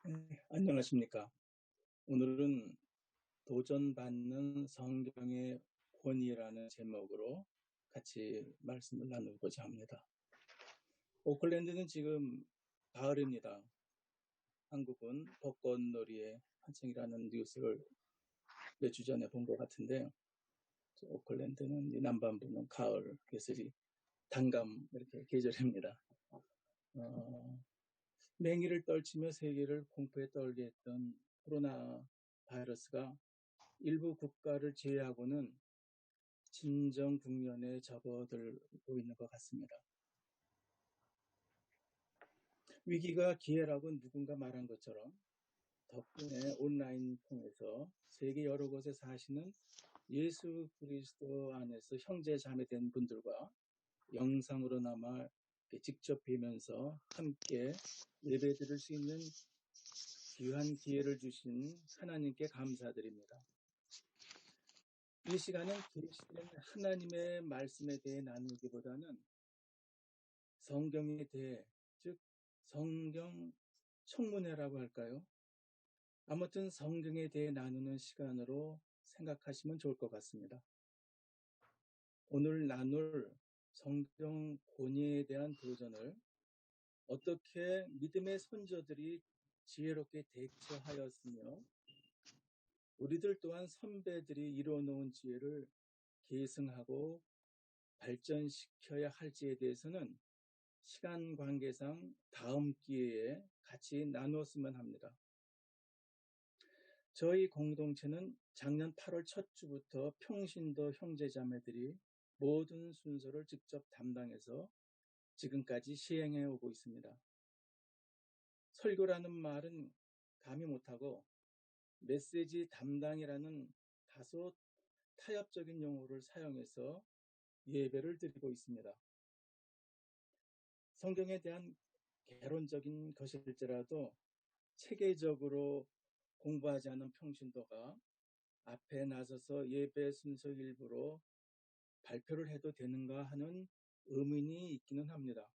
네, 안녕하십니까. 오늘은 도전받는 성경의 권위라는 제목으로 같이 말씀을 나누고자 합니다. 오클랜드는 지금 가을입니다. 한국은 벚꽃놀이의 한창이라는 뉴스를 몇 주 전에 본 것 같은데, 오클랜드는 이 남반부는 가을, 예슬이 단감 이렇게 계절입니다. 맹위를 떨치며 세계를 공포에 떨게 했던 코로나 바이러스가 일부 국가를 제외하고는 진정 국면에 접어들고 있는 것 같습니다. 위기가 기회라고 누군가 말한 것처럼 덕분에 온라인 통해서 세계 여러 곳에 사시는 예수 그리스도 안에서 형제 자매된 분들과 영상으로나마 직접 뵈면서 함께 예배드릴 수 있는 귀한 기회를 주신 하나님께 감사드립니다. 이 시간은 계시된 하나님의 말씀에 대해 나누기보다는 성경에 대해, 즉 성경 청문회라고 할까요? 아무튼 성경에 대해 나누는 시간으로 생각하시면 좋을 것 같습니다. 오늘 나눌 성경 권위에 대한 도전을 어떻게 믿음의 선조들이 지혜롭게 대처하였으며 우리들 또한 선배들이 이루어놓은 지혜를 계승하고 발전시켜야 할지에 대해서는 시간 관계상 다음 기회에 같이 나누었으면 합니다. 저희 공동체는 작년 8월 첫 주부터 평신도 형제자매들이 모든 순서를 직접 담당해서 지금까지 시행해 오고 있습니다. 설교라는 말은 감히 못하고 메시지 담당이라는 다소 타협적인 용어를 사용해서 예배를 드리고 있습니다. 성경에 대한 개론적인 것일지라도 체계적으로 공부하지 않은 평신도가 앞에 나서서 예배 순서 일부로 발표를 해도 되는가 하는 의문이 있기는 합니다.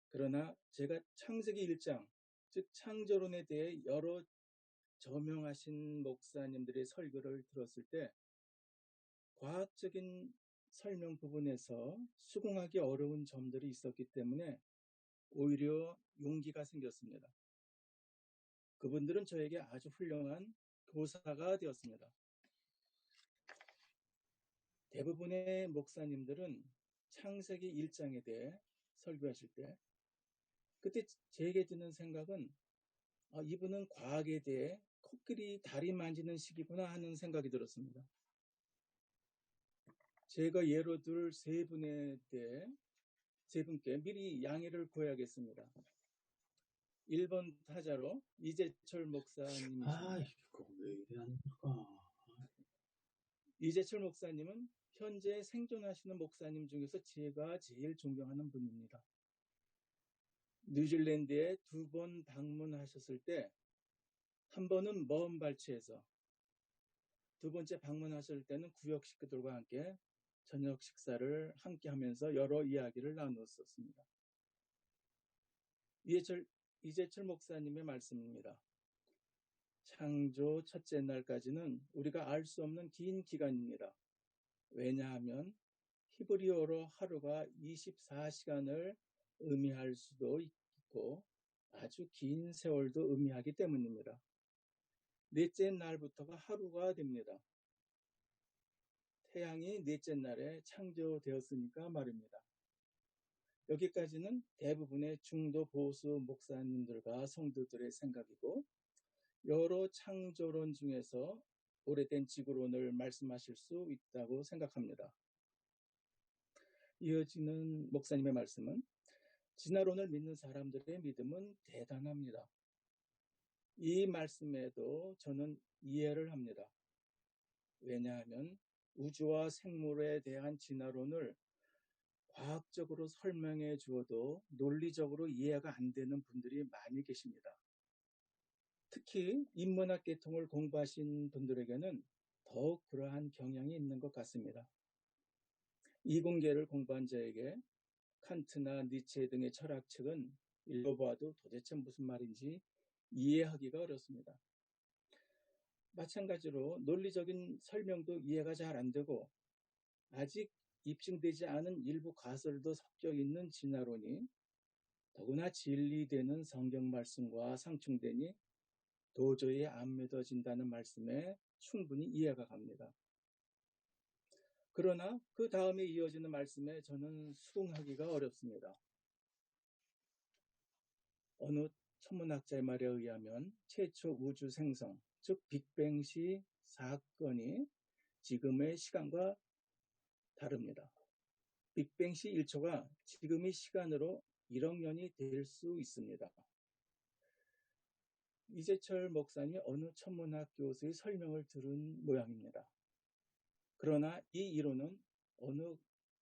그러나 제가 창세기 1장, 즉 창조론에 대해 여러 저명하신 목사님들의 설교를 들었을 때 과학적인 설명 부분에서 수긍하기 어려운 점들이 있었기 때문에 오히려 용기가 생겼습니다. 그분들은 저에게 아주 훌륭한 교사가 되었습니다. 대부분의 목사님들은 창세기 1장에 대해 설교하실 때 그때 제게 드는 생각은 이분은 과학에 대해 코끼리 다리 만지는 식이구나 하는 생각이 들었습니다. 제가 예로 들 세 분께 미리 양해를 구해야겠습니다. 1번 타자로 이재철 목사님이십니다. 이거 왜 이래 합니까? 이재철 목사님은 현재 생존하시는 목사님 중에서 제가 제일 존경하는 분입니다. 뉴질랜드에 2번 방문하셨을 때 한 번은 먼 발치에서 두 번째 방문하실 때는 구역 식구들과 함께 저녁 식사를 함께 하면서 여러 이야기를 나누었습니다. 이재철 목사님의 말씀입니다. 창조 첫째 날까지는 우리가 알 수 없는 긴 기간입니다. 왜냐하면 히브리어로 하루가 24시간을 의미할 수도 있고 아주 긴 세월도 의미하기 때문입니다. 넷째 날부터가 하루가 됩니다. 태양이 넷째 날에 창조되었으니까 말입니다. 여기까지는 대부분의 중도 보수 목사님들과 성도들의 생각이고 여러 창조론 중에서 오래된 지구론을 말씀하실 수 있다고 생각합니다. 이어지는 목사님의 말씀은 진화론을 믿는 사람들의 믿음은 대단합니다. 이 말씀에도 저는 이해를 합니다. 왜냐하면 우주와 생물에 대한 진화론을 과학적으로 설명해 주어도 논리적으로 이해가 안 되는 분들이 많이 계십니다. 특히 인문학 계통을 공부하신 분들에게는 더욱 그러한 경향이 있는 것 같습니다. 이공계를 공부한 자에게 칸트나 니체 등의 철학책은 읽어보아도 도대체 무슨 말인지 이해하기가 어렵습니다. 마찬가지로 논리적인 설명도 이해가 잘 안 되고 아직 입증되지 않은 일부 가설도 섞여 있는 진화론이 더구나 진리되는 성경 말씀과 상충되니 도저히 안 믿어진다는 말씀에 충분히 이해가 갑니다. 그러나 그 다음에 이어지는 말씀에 저는 수긍하기가 어렵습니다. 어느 천문학자의 말에 의하면 최초 우주 생성, 즉 빅뱅 시 사건이 지금의 시간과 다릅니다. 빅뱅 시 1초가 지금의 시간으로 1억 년이 될 수 있습니다. 이재철 목사님 어느 천문학 교수의 설명을 들은 모양입니다. 그러나 이 이론은 어느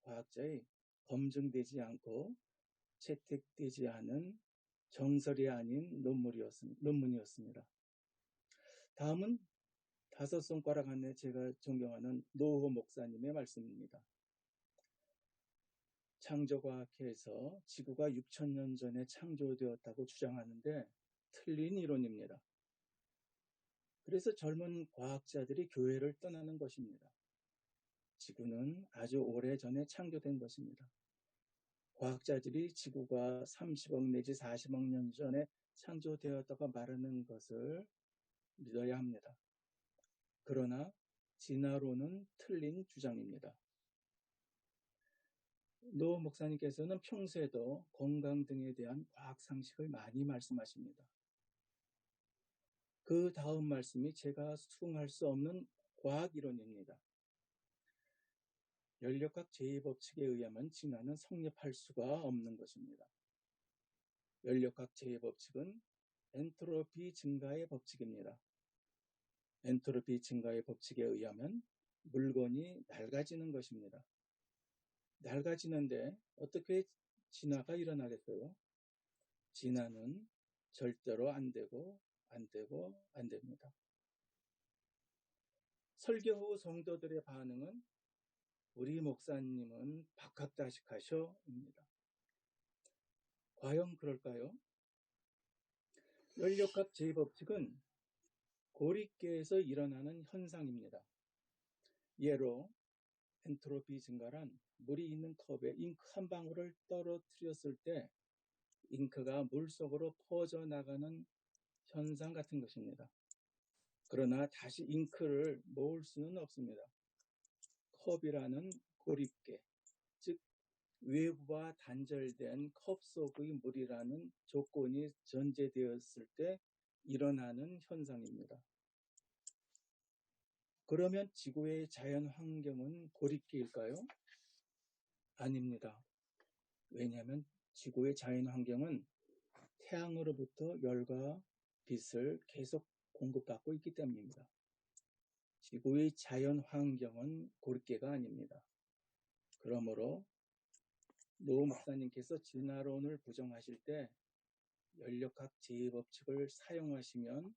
과학자의 검증되지 않고 채택되지 않은 정설이 아닌 논문이었습니다. 다음은 5손가락 안에 제가 존경하는 노호 목사님의 말씀입니다. 창조과학회에서 지구가 6천년 전에 창조되었다고 주장하는데 틀린 이론입니다. 그래서 젊은 과학자들이 교회를 떠나는 것입니다. 지구는 아주 오래전에 창조된 것입니다. 과학자들이 지구가 30억 내지 40억 년 전에 창조되었다고 말하는 것을 믿어야 합니다. 그러나 진화론은 틀린 주장입니다. 노 목사님께서는 평소에도 건강 등에 대한 과학 상식을 많이 말씀하십니다. 그 다음 말씀이 제가 수긍할 수 없는 과학 이론입니다. 연력학 제2법칙에 의하면 진화는 성립할 수가 없는 것입니다. 연력학 제2법칙은 엔트로피 증가의 법칙입니다. 엔트로피 증가의 법칙에 의하면 물건이 낡아지는 것입니다. 낡아지는데 어떻게 진화가 일어나겠어요? 진화는 절대로 안 되고 안 됩니다. 설교 후 성도들의 반응은 우리 목사님은 박학다식하셔입니다. 과연 그럴까요? 연력학 제2법칙은 고립계에서 일어나는 현상입니다. 예로 엔트로피 증가란 물이 있는 컵에 잉크 한 방울을 떨어뜨렸을 때 잉크가 물속으로 퍼져나가는 현상 같은 것입니다. 그러나 다시 잉크를 모을 수는 없습니다. 컵이라는 고립계, 즉 외부와 단절된 컵 속의 물이라는 조건이 전제되었을 때 일어나는 현상입니다. 그러면 지구의 자연 환경은 고립계일까요? 아닙니다. 왜냐하면 지구의 자연 환경은 태양으로부터 열과 빛을 계속 공급받고 있기 때문입니다. 지구의 자연 환경은 고립계가 아닙니다. 그러므로 노 목사님께서 진화론을 부정하실 때 연력학 제2법칙을 사용하시면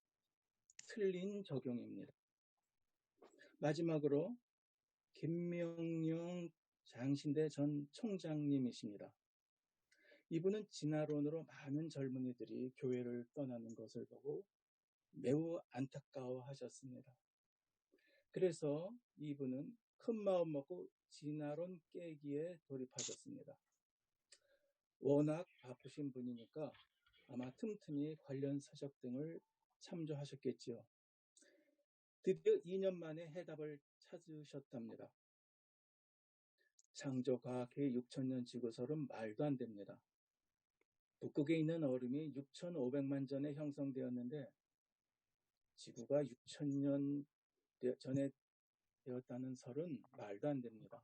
틀린 적용입니다. 마지막으로 김명용 장신대 전 총장님이십니다. 이분은 진화론으로 많은 젊은이들이 교회를 떠나는 것을 보고 매우 안타까워하셨습니다. 그래서 이분은 큰 마음 먹고 진화론 깨기에 돌입하셨습니다. 워낙 바쁘신 분이니까 아마 틈틈이 관련 서적 등을 참조하셨겠지요. 드디어 2년 만에 해답을 찾으셨답니다. 창조과학회 6천년 지구설은 말도 안 됩니다. 북극에 있는 얼음이 6,500만 전에 형성되었는데 지구가 6천년 전에 되었다는 설은 말도 안 됩니다.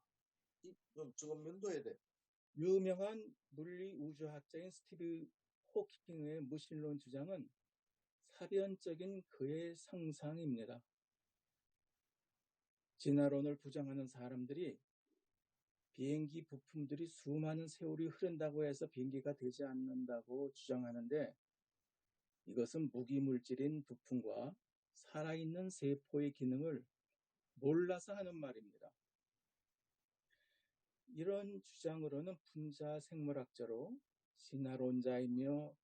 그럼 저건 면도해야 돼. 유명한 물리 우주학자인 스티브 호킹의 무신론 주장은 사변적인 그의 상상입니다. 진화론을 부정하는 사람들이 비행기 부품들이 수많은 세월이 흐른다고 해서 비행기가 되지 않는다고 주장하는데 이것은 무기물질인 부품과 살아있는 세포의 기능을 몰라서 하는 말입니다. 이런 주장으로는 분자 생물학자로 진화론자이며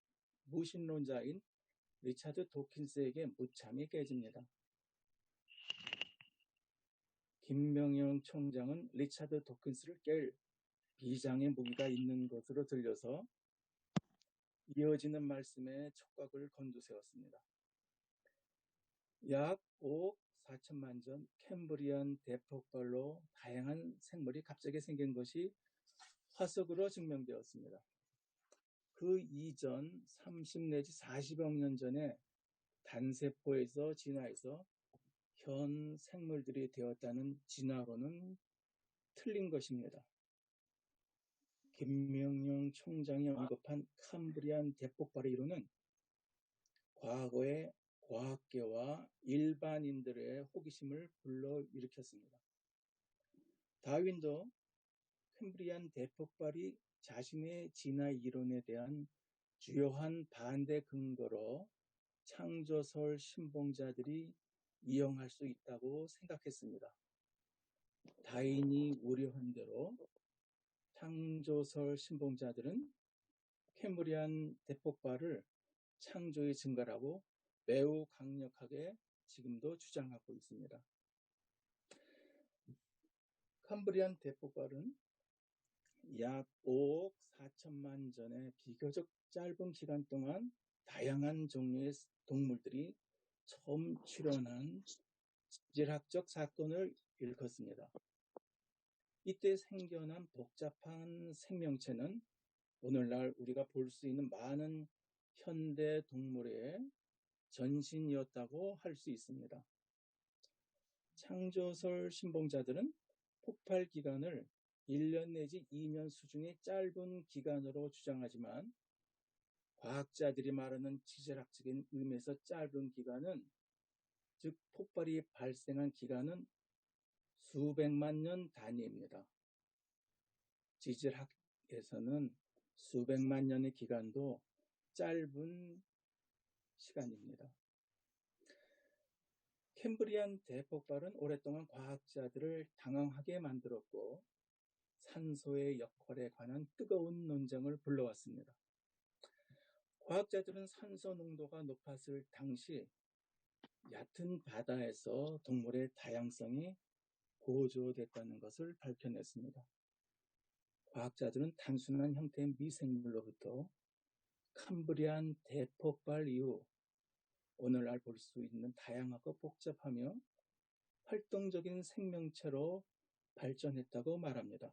무신론자인 리차드 도킨스에게 무참히 깨집니다. 김명영 총장은 리차드 도킨스를 깰 비장의 무기가 있는 것으로 들려서 이어지는 말씀에 촉각을 곤두세웠습니다. 약 5억 4천만 전 캠브리안 대폭발로 다양한 생물이 갑자기 생긴 것이 화석으로 증명되었습니다. 그 이전 30 내지 40억 년 전에 단세포에서 진화해서 현 생물들이 되었다는 진화론은 틀린 것입니다. 김명용 총장이 언급한 캠브리안 대폭발의 이론은 과거의 과학계와 일반인들의 호기심을 불러일으켰습니다. 다윈도 캠브리안 대폭발이 자신의 진화 이론에 대한 주요한 반대 근거로 창조설 신봉자들이 이용할 수 있다고 생각했습니다. 다윈이 우려한 대로 창조설 신봉자들은 캠브리안 대폭발을 창조의 증거라고 매우 강력하게 지금도 주장하고 있습니다. 캠브리안 대폭발은 약 5억 4천만 전의 비교적 짧은 기간 동안 다양한 종류의 동물들이 처음 출현한 지질학적 사건을 일컫습니다. 이때 생겨난 복잡한 생명체는 오늘날 우리가 볼 수 있는 많은 현대 동물의 전신이었다고 할 수 있습니다. 창조설 신봉자들은 폭발 기간을 1년 내지 2년 수준의 짧은 기간으로 주장하지만 과학자들이 말하는 지질학적인 의미에서 짧은 기간은, 즉 폭발이 발생한 기간은 수백만 년 단위입니다. 지질학에서는 수백만 년의 기간도 짧은 시간입니다. 캠브리안 대폭발은 오랫동안 과학자들을 당황하게 만들었고 산소의 역할에 관한 뜨거운 논쟁을 불러왔습니다. 과학자들은 산소 농도가 높았을 당시 얕은 바다에서 동물의 다양성이 고조됐다는 것을 밝혀냈습니다. 과학자들은 단순한 형태의 미생물로부터 캠브리안 대폭발 이후 오늘날 볼 수 있는 다양하고 복잡하며 활동적인 생명체로 발전했다고 말합니다.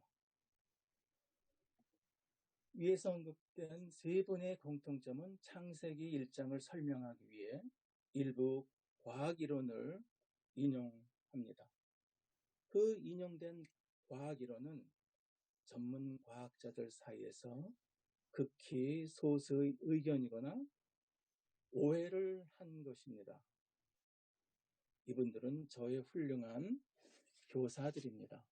위에서 언급된 세 분의 공통점은 창세기 1장을 설명하기 위해 일부 과학이론을 인용합니다. 그 인용된 과학이론은 전문 과학자들 사이에서 극히 소수의 의견이거나 오해를 한 것입니다. 이분들은 저의 훌륭한 교사들입니다.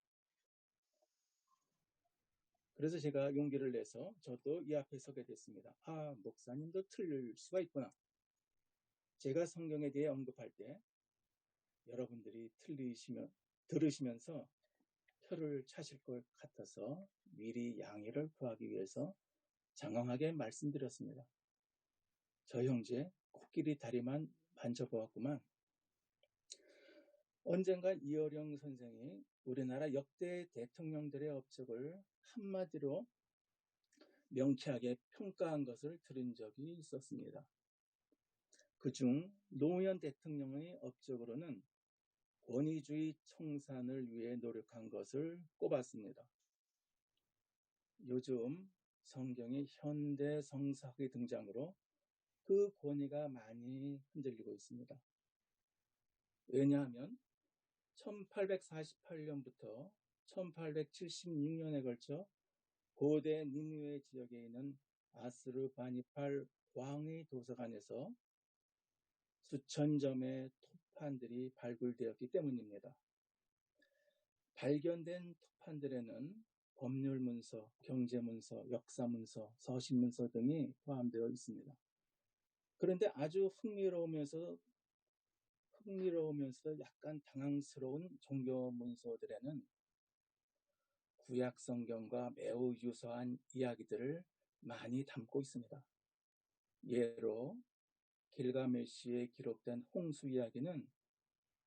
그래서 제가 용기를 내서 저도 이 앞에 서게 됐습니다. 목사님도 틀릴 수가 있구나. 제가 성경에 대해 언급할 때 여러분들이 들으시면서 혀를 차실 것 같아서 미리 양해를 구하기 위해서 장황하게 말씀드렸습니다. 저 형제 코끼리 다리만 만져보았구만. 언젠가 이어령 선생이 우리나라 역대 대통령들의 업적을 한마디로 명쾌하게 평가한 것을 들은 적이 있었습니다. 그중 노무현 대통령의 업적으로는 권위주의 청산을 위해 노력한 것을 꼽았습니다. 요즘 성경의 현대 성서학의 등장으로 그 권위가 많이 흔들리고 있습니다. 왜냐하면 1848년부터 1876년에 걸쳐 고대 니느웨 지역에 있는 아스르바니팔 왕의 도서관에서 수천 점의 토판들이 발굴되었기 때문입니다. 발견된 토판들에는 법률문서, 경제문서, 역사문서, 서신문서 등이 포함되어 있습니다. 그런데 아주 흥미로우면서 약간 당황스러운 종교문서들에는 구약 성경과 매우 유사한 이야기들을 많이 담고 있습니다. 예로 길가메시에 기록된 홍수 이야기는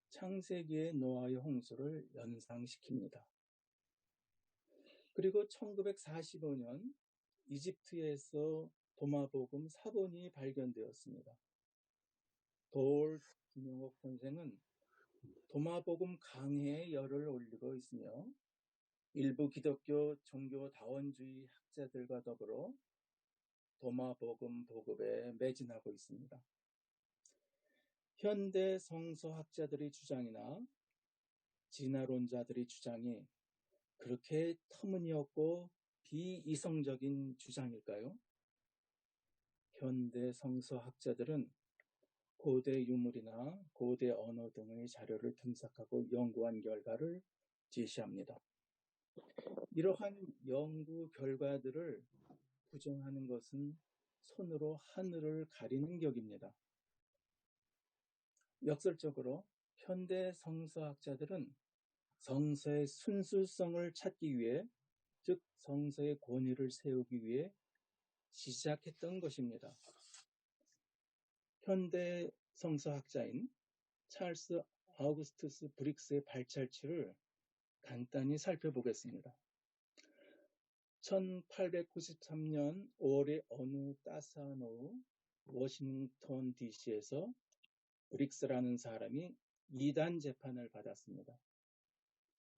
창세기의 노아의 홍수를 연상시킵니다. 그리고 1945년 이집트에서 도마복음 사본이 발견되었습니다. 돌 김용옥 선생은 도마복음 강해에 열을 올리고 있으며 일부 기독교 종교다원주의 학자들과 더불어 도마복음 보급에 매진하고 있습니다. 현대 성서학자들의 주장이나 진화론자들의 주장이 그렇게 터무니없고 비이성적인 주장일까요? 현대 성서학자들은 고대 유물이나 고대 언어 등의 자료를 분석하고 연구한 결과를 제시합니다. 이러한 연구 결과들을 부정하는 것은 손으로 하늘을 가리는 격입니다. 역설적으로 현대 성서학자들은 성서의 순수성을 찾기 위해, 즉 성서의 권위를 세우기 위해 시작했던 것입니다. 현대 성서학자인 찰스 아우구스투스 브릭스의 발자취를 간단히 살펴보겠습니다. 1893년 5월의 어느 따스한 오후 워싱턴 DC에서 브릭스라는 사람이 이단 재판을 받았습니다.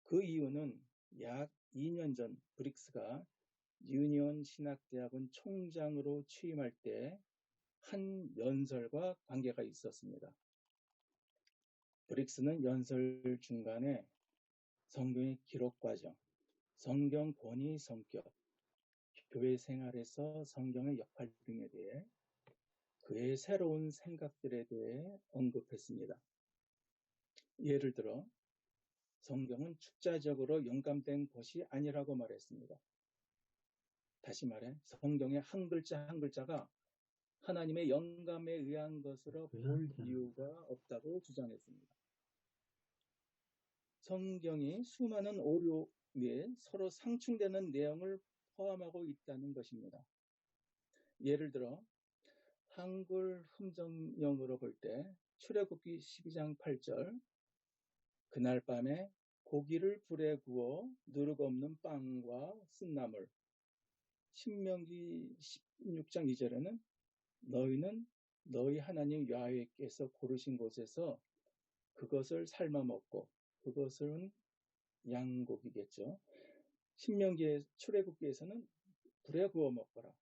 그 이유는 약 2년 전 브릭스가 유니온 신학대학원 총장으로 취임할 때 한 연설과 관계가 있었습니다. 브릭스는 연설 중간에 성경의 기록 과정, 성경 권위 성격, 교회 생활에서 성경의 역할 등에 대해 그의 새로운 생각들에 대해 언급했습니다. 예를 들어 성경은 축자적으로 영감된 것이 아니라고 말했습니다. 다시 말해 성경의 한 글자 한 글자가 하나님의 영감에 의한 것으로 볼 이유가 없다고 주장했습니다. 성경이 수많은 오류에 서로 상충되는 내용을 포함하고 있다는 것입니다. 예를 들어 한글 흠정령으로 볼 때 출애굽기 12장 8절 그날 밤에 고기를 불에 구워 누룩 없는 빵과 쓴나물, 신명기 16장 2절에는 너희는 너희 하나님 야훼께서 고르신 곳에서 그것을 삶아 먹고, 그것은 양고기겠죠. 출애굽기에서는 불에 구워 먹거라.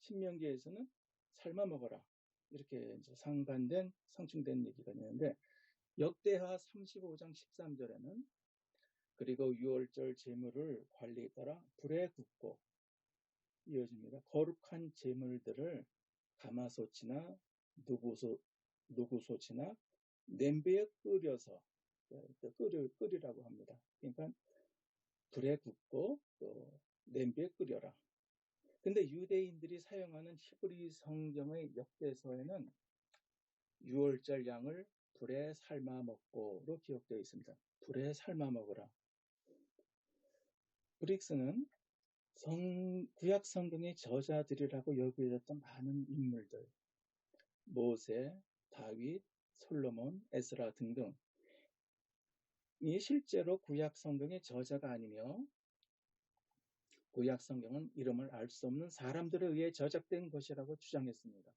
신명기에서는 삶아 먹어라. 이렇게 이제 상반된 상충된 얘기가 있는데 역대하 35장 13절에는 그리고 유월절 제물을 관리에 따라 불에 굽고 이어집니다. 거룩한 제물들을 가마솥이나 누구솥이나 냄비에 끓여서 끓이라고 합니다. 그러니까 불에 굽고 또 냄비에 끓여라. 근데 유대인들이 사용하는 히브리 성경의 역대서에는 유월절 양을 불에 삶아 먹고로 기록되어 있습니다. 불에 삶아 먹으라. 브릭스는 구약 성경의 저자들이라고 여겨졌던 많은 인물들, 모세, 다윗, 솔로몬, 에스라 등등 이 실제로 구약 성경의 저자가 아니며 구약 성경은 이름을 알 수 없는 사람들에 의해 저작된 것이라고 주장했습니다.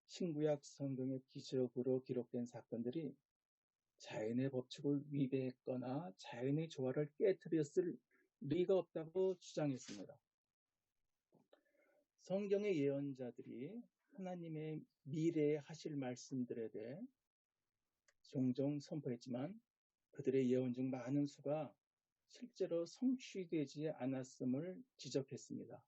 신구약 성경의 기적으로 기록된 사건들이 자연의 법칙을 위배했거나 자연의 조화를 깨뜨렸을 리가 없다고 주장했습니다. 성경의 예언자들이 하나님의 미래에 하실 말씀들에 대해 종종 선포했지만 그들의 예언 중 많은 수가 실제로 성취되지 않았음을 지적했습니다.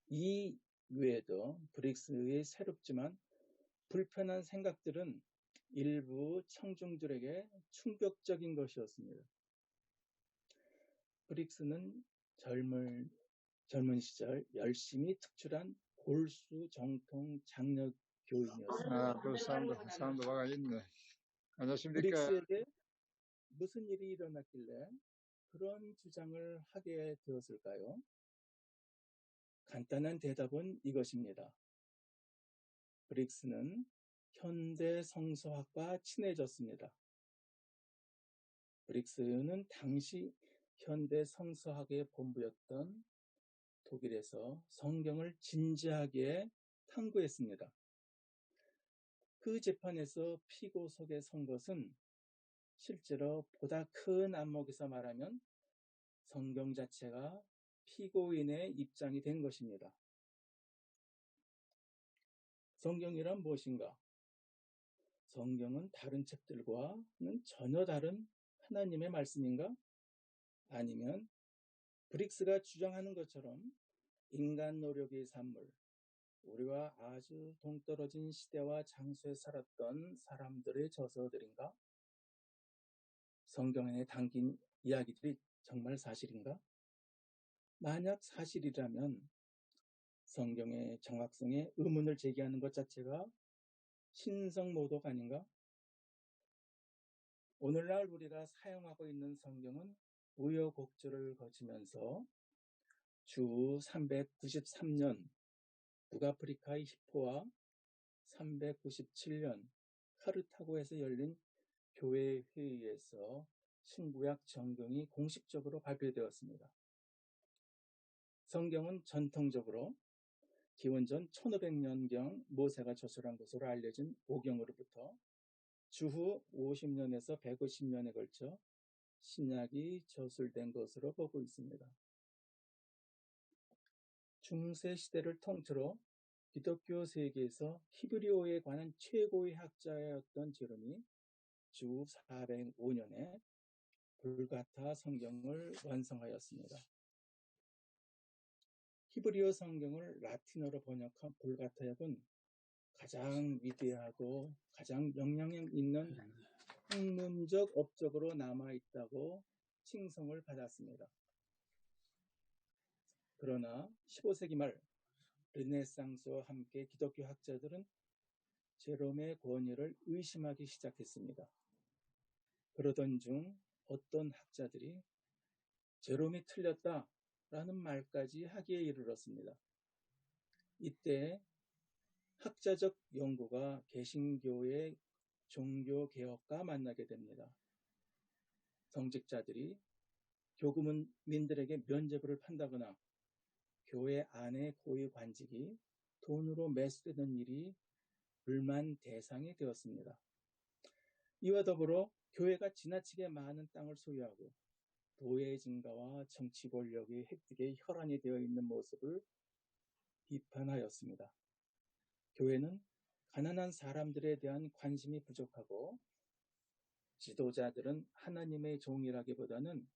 이 외에도 브릭스의 새롭지만 불편한 생각들은 일부 청중들에게 충격적인 것이었습니다. 브릭스는 젊은 시절 열심히 특출한 골수 정통 장려 교인이었습니다. 그 사람도 와가 있네. 안녕하십니까? 브릭스에게 무슨 일이 일어났길래 그런 주장을 하게 되었을까요? 간단한 대답은 이것입니다. 브릭스는 현대 성서학과 친해졌습니다. 브릭스는 당시 현대 성서학의 본부였던 독일에서 성경을 진지하게 탐구했습니다. 그 재판에서 피고석에 선 것은 실제로 보다 큰 안목에서 말하면 성경 자체가 피고인의 입장이 된 것입니다. 성경이란 무엇인가? 성경은 다른 책들과는 전혀 다른 하나님의 말씀인가? 아니면 브릭스가 주장하는 것처럼 인간 노력의 산물, 우리와 아주 동떨어진 시대와 장소에 살았던 사람들의 저서들인가? 성경에 담긴 이야기들이 정말 사실인가? 만약 사실이라면 성경의 정확성에 의문을 제기하는 것 자체가 신성모독 아닌가? 오늘날 우리가 사용하고 있는 성경은 우여곡절을 거치면서 주 393년 북아프리카의 히포와 397년 카르타고에서 열린 교회 회의에서 신구약 정경이 공식적으로 발표되었습니다. 성경은 전통적으로 기원전 1500년경 모세가 저술한 것으로 알려진 오경으로부터 주후 50년에서 150년에 걸쳐 신약이 저술된 것으로 보고 있습니다. 중세 시대를 통틀어 기독교 세계에서 히브리어에 관한 최고의 학자였던 제롬이 주 405년에 불가타 성경을 완성하였습니다. 히브리어 성경을 라틴어로 번역한 불가타역은 가장 위대하고 가장 영향력 있는 학문적 업적으로 남아있다고 칭송을 받았습니다. 그러나 15세기 말 르네상스와 함께 기독교 학자들은 제롬의 권위를 의심하기 시작했습니다. 그러던 중 어떤 학자들이 제롬이 틀렸다라는 말까지 하기에 이르렀습니다. 이때 학자적 연구가 개신교의 종교개혁과 만나게 됩니다. 성직자들이 교구민들에게 면죄부를 판다거나 교회 안의 고위 관직이 돈으로 매수되는 일이 불만 대상이 되었습니다. 이와 더불어 교회가 지나치게 많은 땅을 소유하고 도의 증가와 정치 권력의 획득에 혈안이 되어 있는 모습을 비판하였습니다. 교회는 가난한 사람들에 대한 관심이 부족하고 지도자들은 하나님의 종이라기보다는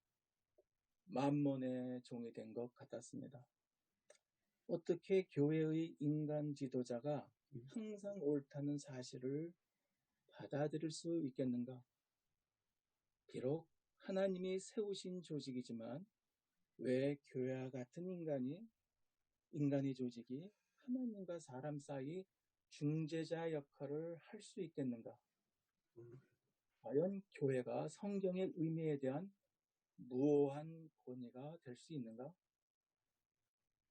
만몬의 종이 된 것 같았습니다. 어떻게 교회의 인간 지도자가 항상 옳다는 사실을 받아들일 수 있겠는가? 비록 하나님이 세우신 조직이지만 왜 교회와 같은 인간의 조직이 하나님과 사람 사이 중재자 역할을 할 수 있겠는가? 과연 교회가 성경의 의미에 대한 무오한 권위가 될 수 있는가?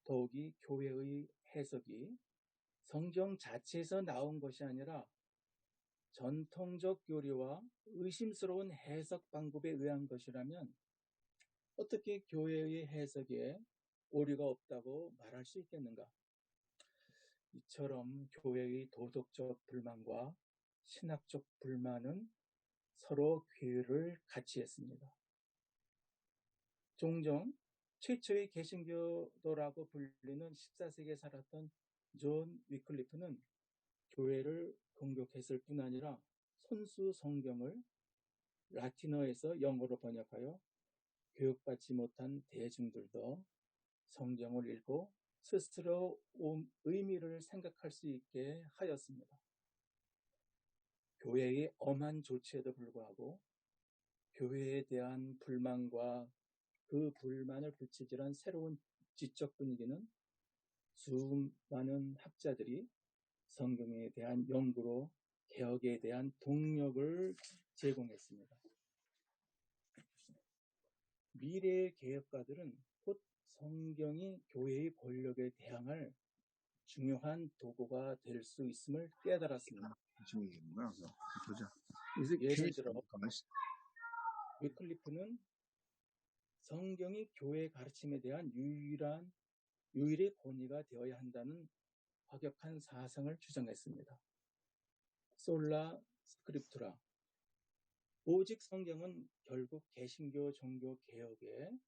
더욱이 교회의 해석이 성경 자체에서 나온 것이 아니라 전통적 교리와 의심스러운 해석 방법에 의한 것이라면 어떻게 교회의 해석에 오류가 없다고 말할 수 있겠는가? 이처럼 교회의 도덕적 불만과 신학적 불만은 서로 괴를 같이 했습니다. 종종 최초의 개신교도라고 불리는 14세기에 살았던 존 위클리프는 교회를 공격했을 뿐 아니라 손수 성경을 라틴어에서 영어로 번역하여 교육받지 못한 대중들도 성경을 읽고 스스로 의미를 생각할 수 있게 하였습니다. 교회의 엄한 조치에도 불구하고 교회에 대한 불만과 그 불만을 부채질한 새로운 지적 분위기는 수많은 학자들이 성경에 대한 연구로 개혁에 대한 동력을 제공했습니다. 미래의 개혁가들은 곧 성경이 교회의 권력에 대항할 중요한 도구가 될 수 있음을 깨달았습니다. 지금 얘기하는 거야. 그래서 보자. 예를 들어 위클리프는 성경이 교회의 가르침에 대한 유일의 권위가 되어야 한다는 과격한 사상을 주장했습니다. 솔라 스크립투라, 오직 성경은 결국 개신교 종교 개혁의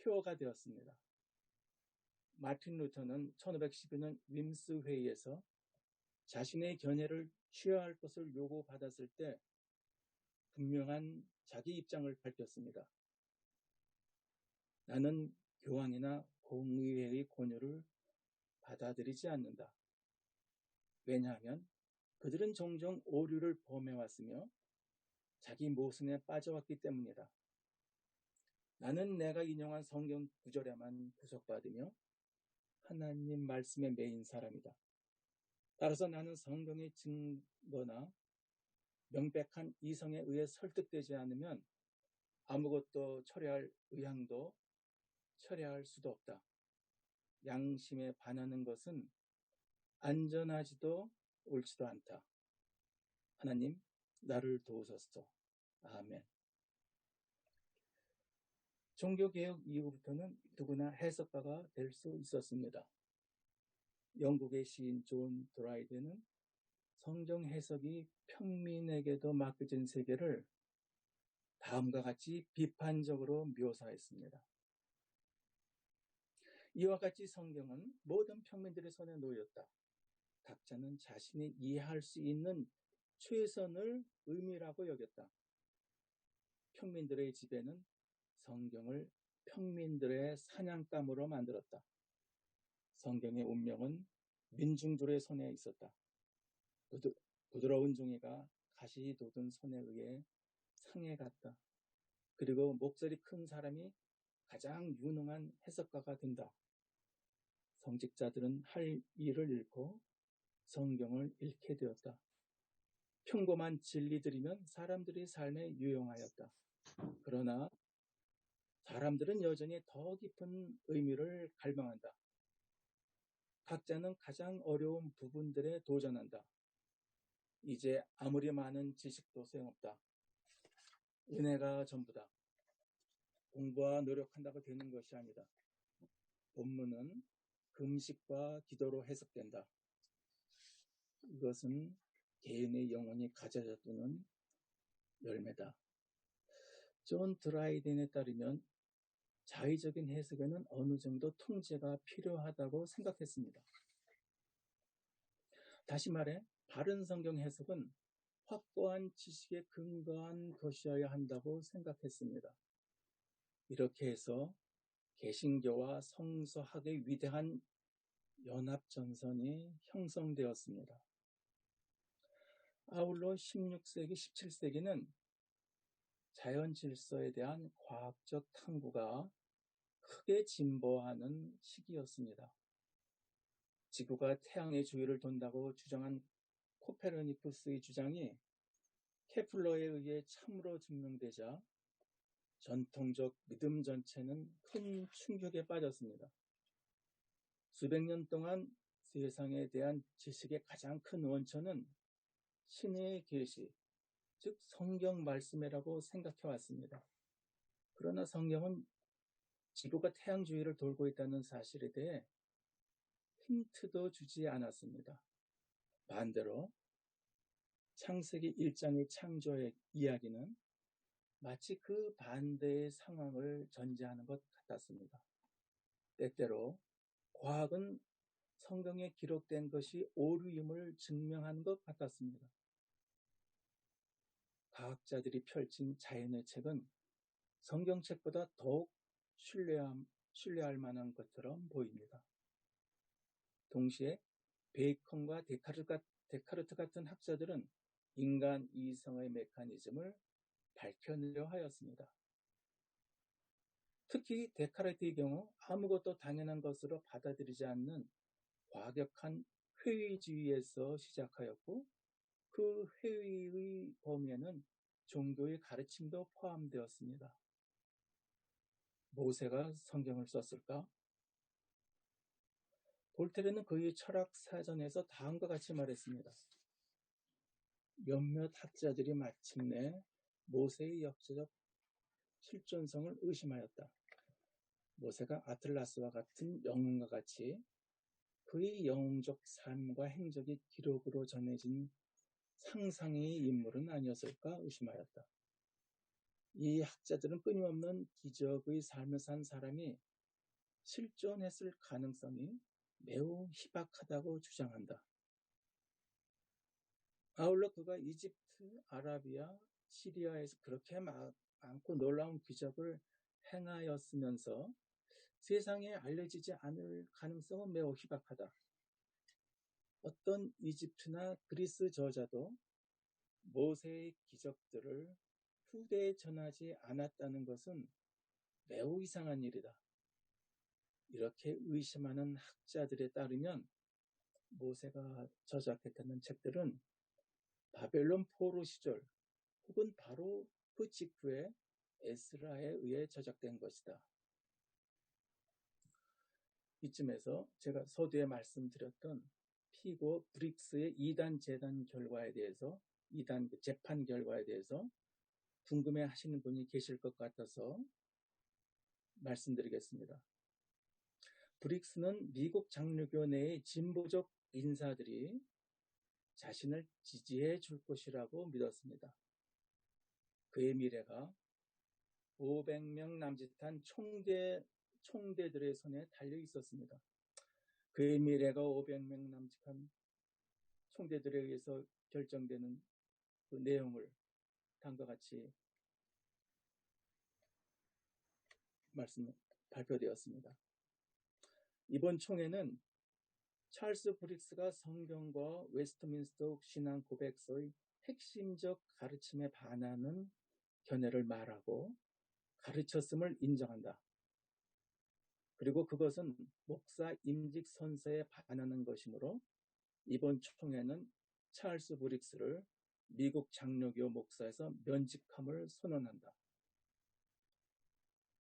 표어가 되었습니다. 마틴 루터는 1512년 림스 회의에서 자신의 견해를 취하할 것을 요구받았을 때 분명한 자기 입장을 밝혔습니다. 나는 교황이나 공의회의 권유를 받아들이지 않는다. 왜냐하면 그들은 종종 오류를 범해왔으며 자기 모순에 빠져왔기 때문이다. 나는 내가 인용한 성경 구절에만 구속받으며 하나님 말씀에 매인 사람이다. 따라서 나는 성경의 증거나 명백한 이성에 의해 설득되지 않으면 아무것도 철회할 의향도 철회할 수도 없다. 양심에 반하는 것은 안전하지도 옳지도 않다. 하나님, 나를 도우소서. 아멘. 종교개혁 이후부터는 누구나 해석가가 될 수 있었습니다. 영국의 시인 존 드라이드는 성경 해석이 평민에게도 맡겨진 세계를 다음과 같이 비판적으로 묘사했습니다. 이와 같이 성경은 모든 평민들의 손에 놓였다. 각자는 자신이 이해할 수 있는 최선을 의미라고 여겼다. 평민들의 지배는 성경을 평민들의 사냥감으로 만들었다. 성경의 운명은 민중들의 손에 있었다. 부드러운 종이가 가시 돋은 손에 의해 상해갔다. 그리고 목소리 큰 사람이 가장 유능한 해석가가 된다. 성직자들은 할 일을 잃고 성경을 잃게 되었다. 평범한 진리들이면 사람들의 삶에 유용하였다. 그러나 사람들은 여전히 더 깊은 의미를 갈망한다. 각자는 가장 어려운 부분들에 도전한다. 이제 아무리 많은 지식도 소용없다. 은혜가 전부다. 공부와 노력한다고 되는 것이 아니다. 본문은 금식과 기도로 해석된다. 이것은 개인의 영혼이 가져다두는 열매다. 존 드라이덴에 따르면 자의적인 해석에는 어느 정도 통제가 필요하다고 생각했습니다. 다시 말해 바른 성경 해석은 확고한 지식에 근거한 것이어야 한다고 생각했습니다. 이렇게 해서 개신교와 성서학의 위대한 연합전선이 형성되었습니다. 아울러 16세기, 17세기는 자연 질서에 대한 과학적 탐구가 크게 진보하는 시기였습니다. 지구가 태양의 주위를 돈다고 주장한 코페르니쿠스의 주장이 케플러에 의해 참으로 증명되자 전통적 믿음 전체는 큰 충격에 빠졌습니다. 수백 년 동안 세상에 대한 지식의 가장 큰 원천은 신의 계시, 즉 성경 말씀이라고 생각해 왔습니다. 그러나 성경은 지구가 태양 주위를 돌고 있다는 사실에 대해 힌트도 주지 않았습니다. 반대로 창세기 1장의 창조의 이야기는 마치 그 반대의 상황을 전제하는 것 같았습니다. 때때로 과학은 성경에 기록된 것이 오류임을 증명하는 것 같았습니다. 과학자들이 펼친 자연의 책은 성경책보다 더욱 신뢰할 만한 것처럼 보입니다. 동시에 베이컨과 데카르트 같은 학자들은 인간 이성의 메커니즘을 밝혀내려 하였습니다. 특히 데카르트의 경우 아무것도 당연한 것으로 받아들이지 않는 과격한 회의주의에서 시작하였고 그 회의의 범위에는 종교의 가르침도 포함되었습니다. 모세가 성경을 썼을까? 볼테르는 그의 철학 사전에서 다음과 같이 말했습니다. 몇몇 학자들이 마침내 모세의 역사적 실존성을 의심하였다. 모세가 아틀라스와 같은 영웅과 같이 그의 영웅적 삶과 행적이 기록으로 전해진 상상의 인물은 아니었을까 의심하였다. 이 학자들은 끊임없는 기적의 삶을 산 사람이 실존했을 가능성이 매우 희박하다고 주장한다. 아울러 그가 이집트, 아라비아, 시리아에서 그렇게 많고 놀라운 기적을 행하였으면서 세상에 알려지지 않을 가능성은 매우 희박하다. 어떤 이집트나 그리스 저자도 모세의 기적들을 후대에 전하지 않았다는 것은 매우 이상한 일이다. 이렇게 의심하는 학자들에 따르면 모세가 저작했다는 책들은 바벨론 포로 시절 혹은 바로 그 직후에 에스라에 의해 저작된 것이다. 이쯤에서 제가 서두에 말씀드렸던 피고 브릭스의 이단 재판 결과에 대해서 궁금해 하시는 분이 계실 것 같아서 말씀드리겠습니다. 브릭스는 미국 장로교 내의 진보적 인사들이 자신을 지지해 줄 것이라고 믿었습니다. 그의 미래가 500명 남짓한 총대들의 손에 달려 있었습니다. 그의 미래가 500명 남짓한 총대들에 의해서 결정되는 그 내용을 다음과 같이 발표되었습니다. 이번 총회는 찰스 브릭스가 성경과 웨스트민스터 신앙 고백서의 핵심적 가르침에 반하는 견해를 말하고 가르쳤음을 인정한다. 그리고 그것은 목사 임직 선서에 반하는 것이므로 이번 총회는 찰스 브릭스를 미국 장로교 목사에서 면직함을 선언한다.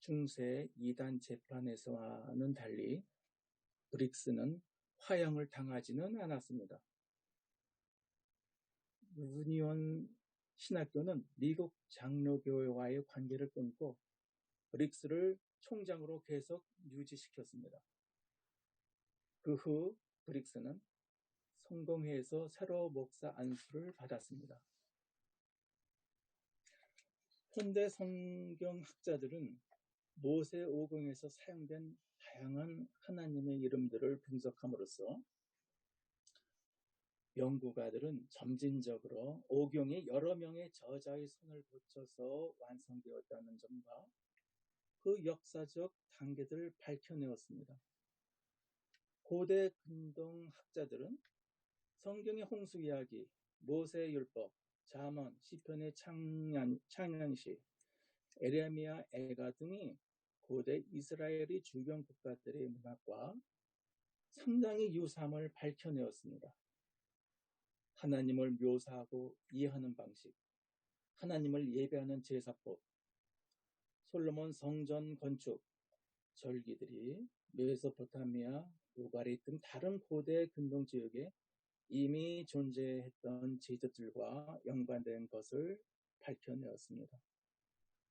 중세 이단 재판에서와는 달리 브릭스는 화형을 당하지는 않았습니다. 유니온 신학교는 미국 장로교와의 관계를 끊고 브릭스를 총장으로 계속 유지시켰습니다. 그 후 브릭스는 성공회에서 새로 목사 안수를 받았습니다. 현대 성경학자들은 모세 오경에서 사용된 다양한 하나님의 이름들을 분석함으로써 연구가들은 점진적으로 오경이 여러 명의 저자의 손을 거쳐서 완성되었다는 점과 그 역사적 단계들을 밝혀내었습니다. 고대 근동 학자들은 성경의 홍수 이야기, 모세의 율법, 잠언, 시편의 창년시, 에레미야, 에가 등이 고대 이스라엘의 주변 국가들의 문학과 상당히 유사함을 밝혀내었습니다. 하나님을 묘사하고 이해하는 방식, 하나님을 예배하는 제사법, 솔로몬 성전 건축, 절기들이 메소포타미아, 우가리 등 다른 고대 근동 지역에 이미 존재했던 제도들과 연관된 것을 밝혀내었습니다.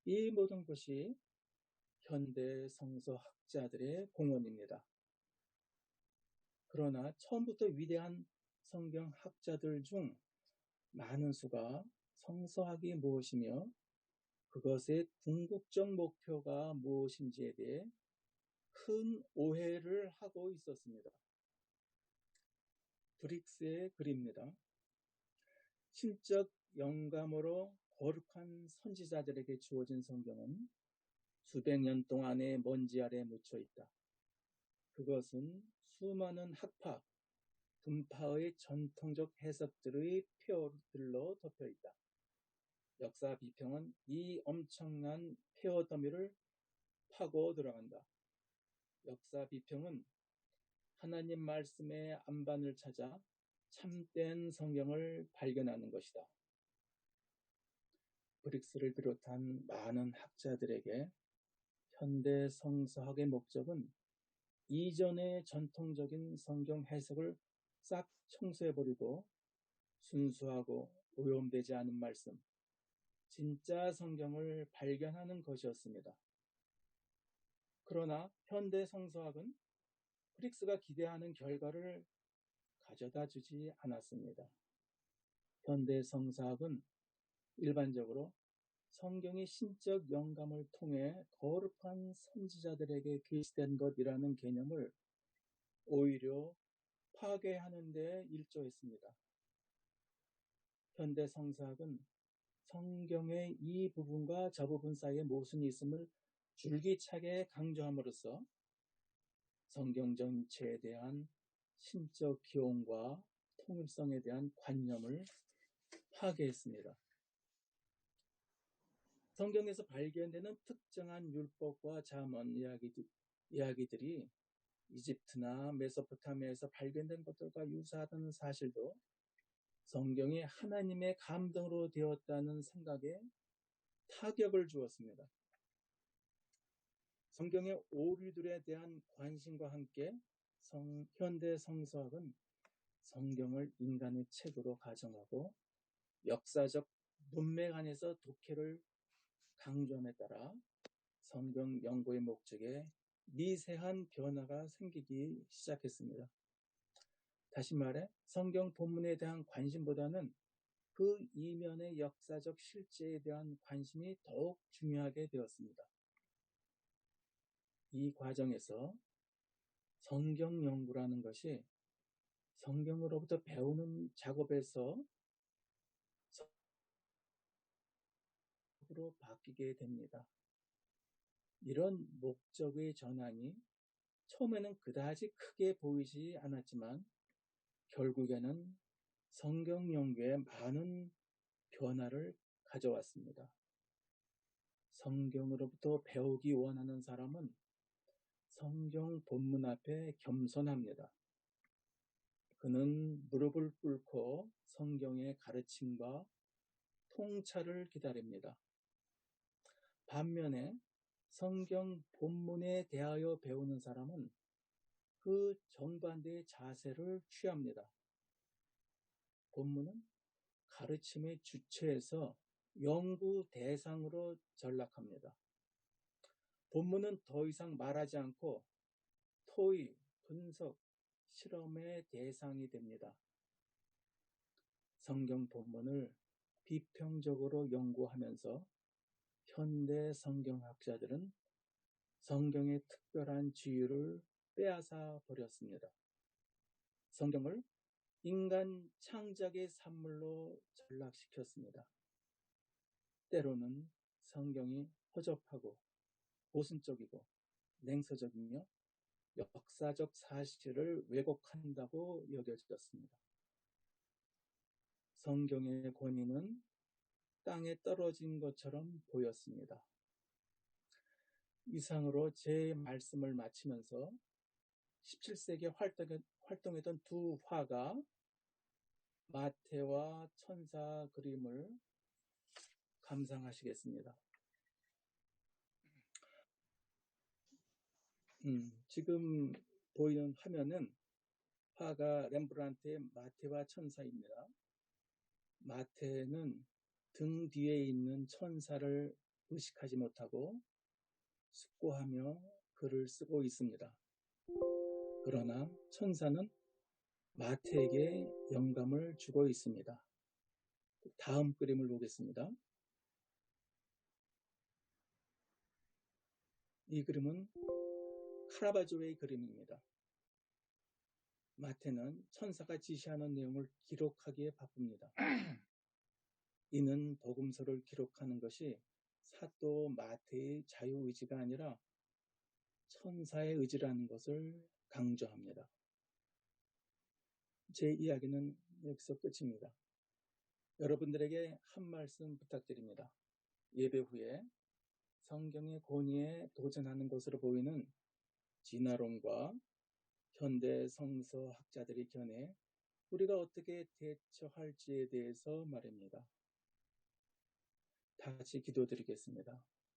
이 모든 것이 현대 성서학자들의 공헌입니다. 그러나 처음부터 위대한 성경학자들 중 많은 수가 성서학이 무엇이며 그것의 궁극적 목표가 무엇인지에 대해 큰 오해를 하고 있었습니다. 브릭스의 글입니다. 신적 영감으로 거룩한 선지자들에게 주어진 성경은 수백 년 동안의 먼지 아래 묻혀 있다. 그것은 수많은 학파, 분파의 전통적 해석들의 폐허들로 덮여 있다. 역사 비평은 이 엄청난 폐허 더미를 파고 들어간다. 역사 비평은 하나님 말씀의 안반을 찾아 참된 성경을 발견하는 것이다. 브릭스를 비롯한 많은 학자들에게 현대 성서학의 목적은 이전의 전통적인 성경 해석을 싹 청소해버리고 순수하고 오염되지 않은 말씀, 진짜 성경을 발견하는 것이었습니다. 그러나 현대 성서학은 프릭스가 기대하는 결과를 가져다 주지 않았습니다. 현대 성서학은 일반적으로 성경이 신적 영감을 통해 거룩한 선지자들에게 계시된 것이라는 개념을 오히려 파괴하는 데 일조했습니다. 현대 성서학은 성경의 이 부분과 저 부분 사이에 모순이 있음을 줄기차게 강조함으로써 성경 전체에 대한 신적 기원과 통일성에 대한 관념을 파괴했습니다. 성경에서 발견되는 특정한 율법과 잠언 이야기들이 이집트나 메소포타미아에서 발견된 것들과 유사하다는 사실도 성경이 하나님의 감동으로 되었다는 생각에 타격을 주었습니다. 성경의 오류들에 대한 관심과 함께 현대 성서학은 성경을 인간의 책으로 가정하고 역사적 문맥 안에서 독해를 강조함에 따라 성경 연구의 목적에 미세한 변화가 생기기 시작했습니다. 다시 말해 성경 본문에 대한 관심보다는 그 이면의 역사적 실제에 대한 관심이 더욱 중요하게 되었습니다. 이 과정에서 성경 연구라는 것이 성경으로부터 배우는 작업에서 으로 바뀌게 됩니다. 이런 목적의 전환이 처음에는 그다지 크게 보이지 않았지만 결국에는 성경 연구에 많은 변화를 가져왔습니다. 성경으로부터 배우기 원하는 사람은 성경 본문 앞에 겸손합니다. 그는 무릎을 꿇고 성경의 가르침과 통찰을 기다립니다. 반면에 성경 본문에 대하여 배우는 사람은 그 정반대의 자세를 취합니다. 본문은 가르침의 주체에서 연구 대상으로 전락합니다. 본문은 더 이상 말하지 않고 토의, 분석, 실험의 대상이 됩니다. 성경 본문을 비평적으로 연구하면서 현대 성경학자들은 성경의 특별한 지위를 빼앗아 버렸습니다. 성경을 인간 창작의 산물로 전락시켰습니다. 때로는 성경이 허접하고 모순적이고 냉소적이며 역사적 사실을 왜곡한다고 여겨졌습니다. 성경의 권위는 땅에 떨어진 것처럼 보였습니다. 이상으로 제 말씀을 마치면서 17세기에 활동했던 두 화가 마태와 천사 그림을 감상하시겠습니다. 지금 보이는 화면은 화가 렘브란트의 마태와 천사입니다. 마태는 등 뒤에 있는 천사를 의식하지 못하고 숙고하며 글을 쓰고 있습니다. 그러나 천사는 마태에게 영감을 주고 있습니다. 다음 그림을 보겠습니다. 이 그림은 카라바조의 그림입니다. 마태는 천사가 지시하는 내용을 기록하기에 바쁩니다. 이는 복음서를 기록하는 것이 사도 마태의 자유의지가 아니라 천사의 의지라는 것을 강조합니다. 제 이야기는 여기서 끝입니다. 여러분들에게 한 말씀 부탁드립니다. 예배 후에 성경의 권위에 도전하는 것으로 보이는 진화론과 현대 성서학자들의 견해, 우리가 어떻게 대처할지에 대해서 말입니다. 다시 기도드리겠습니다.